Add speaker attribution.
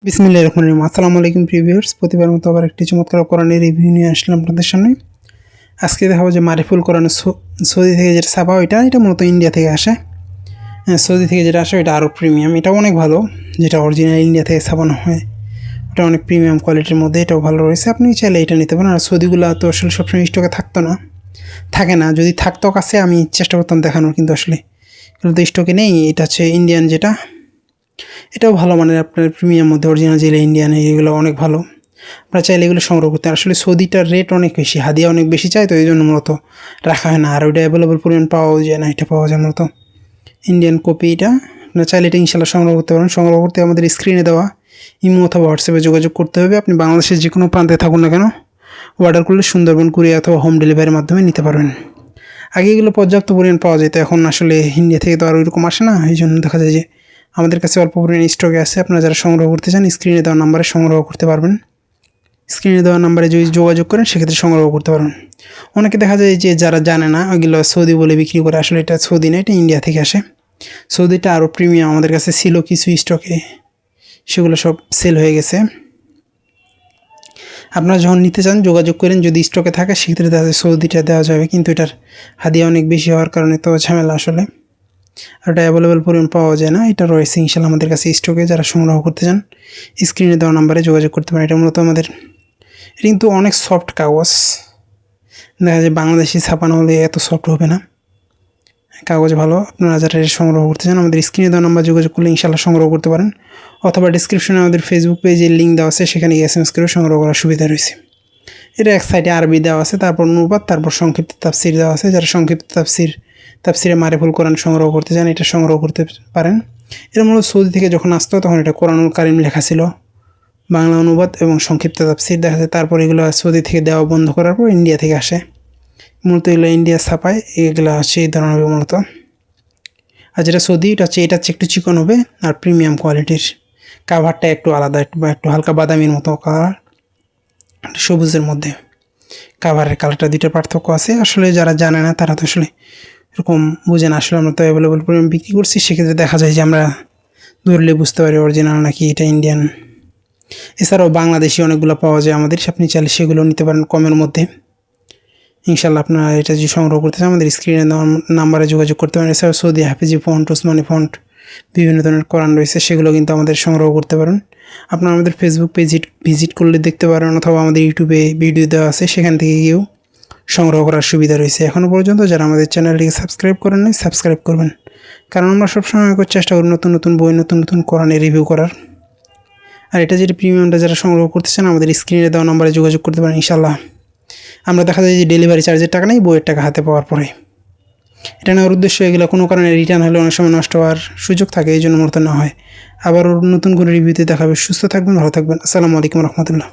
Speaker 1: বিসমিল্লাহির রহমানির রহিম। আসসালামু আলাইকুম প্রিভিউয়ার্স, প্রতিবার মতো আবার একটি চমৎকার কোরআনের রিভিউ নিয়ে আসলাম আপনাদের সামনে। আজকে দেখাবো যে মারিফুল কোরআন সৌদি থেকে যেটা ছাপা এটা মূলত ইন্ডিয়া থেকে আসে। সৌদি থেকে যেটা আসে এটা আরও প্রিমিয়াম, এটা অনেক ভালো। যেটা অরিজিনাল ইন্ডিয়া থেকে ছাপানো হয় ওটা অনেক প্রিমিয়াম কোয়ালিটির মধ্যে, এটাও ভালো রয়েছে। আপনি চাইলে এটা নিতে পারেন। আর সৌদিগুলো তো আসলে সবসময় স্টকে থাকে না, যদি থাকতো কাছে আমি চেষ্টা করতাম দেখানোর, কিন্তু আসলে এগুলো তো স্টকে নেই। এটা হচ্ছে ইন্ডিয়ান যেটা, এটাও ভালো মানের, আপনার প্রিমিয়াম মধ্যে অরিজিনাল যেটা ইন্ডিয়ান এগুলো অনেক ভালো। আপনারা চাইলে এগুলো সংগ্রহ করতে। আসলে সৌদিটার রেট অনেক বেশি, হাদিয়া অনেক বেশি চাই, তো এই জন্য মূলত রাখা হয় না। আর ওইটা অ্যাভেলেবল পরিমাণ পাওয়াও যায় না, এটা পাওয়া যায় মূলত ইন্ডিয়ান কপি। এটা আপনারা চাইলে এটা ইনশাল্লাহ সংগ্রহ করতে পারেন। সংগ্রহ করতে আমাদের স্ক্রিনে দেওয়া ইমো অথবা হোয়াটসঅ্যাপে যোগাযোগ করতে হবে। আপনি বাংলাদেশের যে কোনো প্রান্তে থাকুন না কেন, অর্ডার করলে সুন্দরবন কুরিয়ার অথবা হোম ডেলিভারির মাধ্যমে নিতে পারবেন। আগে এগুলো পর্যাপ্ত পরিমাণ পাওয়া যেত, এখন আসলে ইন্ডিয়া থেকে তো আর ওইরকম আসে না, এই জন্য দেখা যায় যে আমাদের কাছে অল্প পরিমাণ স্টকে আছে। আপনারা যারা সংগ্রহ করতে চান স্ক্রিনে দেওয়া নাম্বারে সংগ্রহ করতে পারবেন। স্ক্রিনে দেওয়া নাম্বারে যদি যোগাযোগ করেন সেক্ষেত্রে সংগ্রহ করতে পারবেন। অনেকে দেখা যায় যে যারা জানে না ওইগুলো সৌদি বলে বিক্রি করে, আসলে এটা সৌদি না, এটা ইন্ডিয়া থেকে আসে। সৌদিটা আরও প্রিমিয়াম, আমাদের কাছে ছিল কিছু স্টকে, সেগুলো সব সেল হয়ে গেছে। আপনারা যখন নিতে চান যোগাযোগ করেন, যদি স্টকে থাকে সেক্ষেত্রে দেখা যায় সৌদিটা দেওয়া যাবে, কিন্তু এটার হাদিয়া অনেক বেশি হওয়ার কারণে তো ঝামেলা আসলে। আর এটা অ্যাভেলেবেল পরিমাণ পাওয়া যায় না, এটা রয়েছে ইনশাল্লাহ আমাদের কাছে স্টকে। যারা সংগ্রহ করতে চান স্ক্রিনে দেওয়া নাম্বারে যোগাযোগ করতে পারেন। এটা মূলত আমাদের, এটা কিন্তু অনেক সফট কাগজ, দেখা যায় বাংলাদেশি ছাপানো হলে এত সফট হবে না, কাগজ ভালো। আপনারা যারা এটা সংগ্রহ করতে চান আমাদের স্ক্রিনে দেওয়া নাম্বার যোগাযোগ করলে ইনশাল্লাহ সংগ্রহ করতে পারেন, অথবা ডিসক্রিপশনে আমাদের ফেসবুক পেজের লিঙ্ক দেওয়া আছে, সেখানে SMS করে সংগ্রহ করার সুবিধা রয়েছে। এটা এক সাইডে আরবি দেওয়া আছে, তারপর অনুবাদ, তারপর সংক্ষিপ্ত তাফসির দেওয়া আছে। যারা সংক্ষিপ্ত তাফসিরে মারিফুল কোরআন সংগ্রহ করতে চান এটা সংগ্রহ করতে পারেন। এর মূলত সৌদি থেকে যখন আসতো তখন এটা কোরআনুল কারিম লেখা ছিল, বাংলা অনুবাদ এবং সংক্ষিপ্ত তাফসির দেখা যায়। তারপর এগুলো সৌদি থেকে দেওয়া বন্ধ করার পর ইন্ডিয়া থেকে আসে, মূলত এগুলো ইন্ডিয়া ছাপায়, এগুলো হচ্ছে এই ধরনের হবে মূলত। আর যেটা সৌদি এটা হচ্ছে একটু চিকন হবে আর প্রিমিয়াম কোয়ালিটির। কাভারটা একটু আলাদা, একটু হালকা বাদামির মতো কালার, সবুজের মধ্যে। কাভারের কালারটা দুইটার পার্থক্য আছে। আসলে যারা জানে না তারা তো আসলে এরকম বুঝে না। আসলে আমরা তো অ্যাভেলেবল পরিমাণ বিক্রি করছি, সেক্ষেত্রে দেখা যায় যে আমরা ধরলে বুঝতে পারি অরিজিনাল নাকি এটা ইন্ডিয়ান। এছাড়াও বাংলাদেশি অনেকগুলো পাওয়া যায় আমাদের, আপনি চাইলে সেগুলো নিতে পারেন কমের মধ্যে। ইনশাল্লাহ আপনারা এটা যদি সংগ্রহ করতে চান আমাদের স্ক্রিনে নাম্বারে যোগাযোগ করতে পারেন। এছাড়াও সৌদি হাফিজি ফন্ট, ওসমানি ফন্ট, বিভিন্ন ধরনের কোরআন রয়েছে, সেগুলো কিন্তু আমাদের সংগ্রহ করতে পারেন। আপনারা আমাদের ফেসবুক পেজ ভিজিট করলে দেখতে পারেন, অথবা আমাদের ইউটিউবে ভিডিও দেওয়া আছে, সেখান থেকে গিয়েও সংগ্রহ করার সুবিধা রয়েছে। এখনও পর্যন্ত যারা আমাদের চ্যানেলটিকে সাবস্ক্রাইব করেন নাই সাবস্ক্রাইব করবেন, কারণ আমরা সবসময় চেষ্টা করি নতুন নতুন বই, নতুন নতুন কোরআনের রিভিউ করার। আর এটা যেটা প্রিমিয়ামটা যারা সংগ্রহ করতে চান আমাদের স্ক্রিনে দেওয়া নাম্বারে যোগাযোগ করতে পারেন। ইনশাল্লাহ আমরা দেখা যায় যে ডেলিভারি চার্জের টাকা নেই, বইয়ের টাকা হাতে পাওয়ার পরে। এটা নেওয়ার উদ্দেশ্য এগুলো কোনো কারণে রিটার্ন হলে অনেক সময় নষ্ট হওয়ার সুযোগ থাকে, এই জন্য মূলত না হয়। আবার নতুন করে রিভিউতে দেখাবে। সুস্থ থাকবেন, ভালো থাকবেন। আসসালামু আলাইকুম রহমতুল্লাহ।